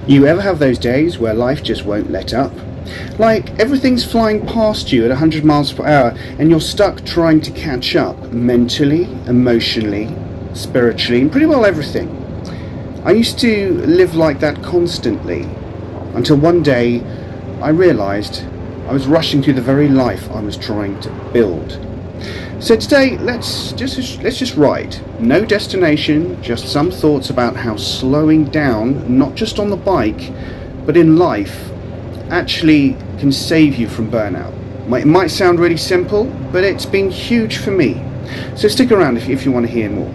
You ever have those days where life just won't let up? Like everything's flying past you at 100 miles per hour and you're stuck trying to catch up mentally, emotionally, spiritually, and pretty well everything. I used to live like that constantly until one day I realised I was rushing through the very life I was trying to build. So today, let's just ride. No destination, just some thoughts about how slowing down, not just on the bike, but in life, actually can save you from burnout. It might sound really simple, but it's been huge for me. So stick around if you want to hear more.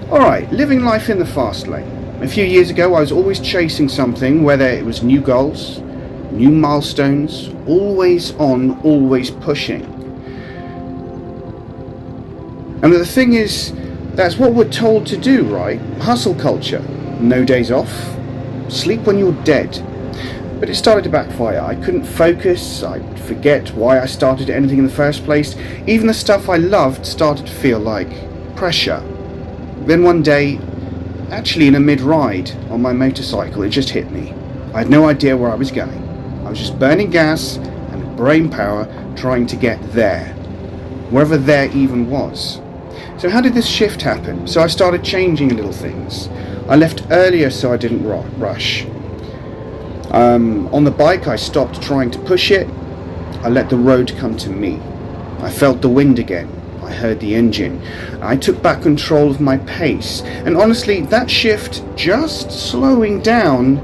Alright, living life in the fast lane. A few years ago, I was always chasing something, whether it was new goals, new milestones, always on, always pushing. And the thing is, that's what we're told to do, right? Hustle culture. No days off. Sleep when you're dead. But it started to backfire. I couldn't focus. I'd forget why I started anything in the first place. Even the stuff I loved started to feel like pressure. Then one day, actually in a mid-ride on my motorcycle, it just hit me. I had no idea where I was going. I was just burning gas and brain power trying to get there. Wherever there even was. So how did this shift happen? So I started changing little things. I left earlier so I didn't rush. On the bike I stopped trying to push it. I let the road come to me. I felt the wind again. I heard the engine. I took back control of my pace. And honestly, that shift, just slowing down,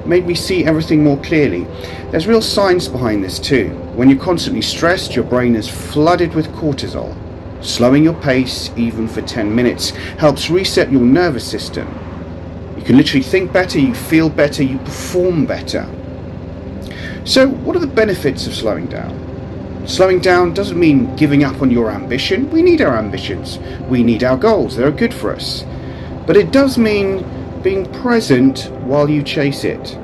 made me see everything more clearly. There's real science behind this too. When you're constantly stressed, your brain is flooded with cortisol. Slowing your pace, even for 10 minutes, helps reset your nervous system. You can literally think better, you feel better, you perform better. So, what are the benefits of slowing down? Slowing down doesn't mean giving up on your ambition. We need our ambitions. We need our goals. They're good for us. But it does mean being present while you chase it.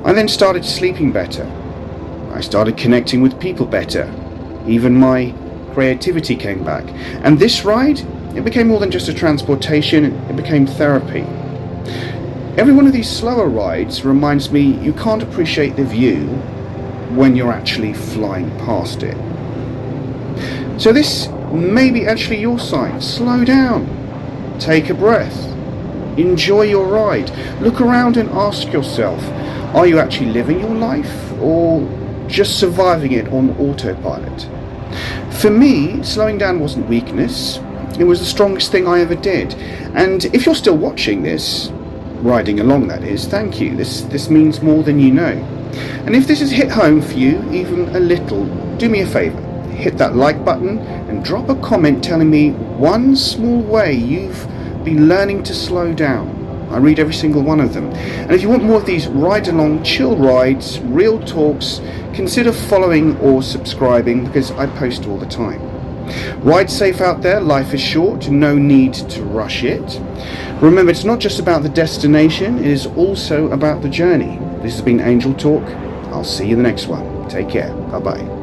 I then started sleeping better. I started connecting with people better. Even my creativity came back. And this ride, it became more than just a transportation, it became therapy. Every one of these slower rides reminds me you can't appreciate the view when you're actually flying past it. So this may be actually your sign. Slow down. Take a breath. Enjoy your ride. Look around and ask yourself, are you actually living your life or just surviving it on autopilot? For me, slowing down wasn't weakness. It was the strongest thing I ever did. And if you're still watching this, riding along that is, thank you. This means more than you know. And if this has hit home for you, even a little, do me a favour. Hit that like button and drop a comment telling me one small way you've been learning to slow down. I read every single one of them. And if you want more of these ride-along, chill rides, real talks, consider following or subscribing because I post all the time. Ride safe out there, life is short, no need to rush it. Remember, it's not just about the destination, it is also about the journey. This has been Angel Talk. I'll see you in the next one. Take care. Bye-bye.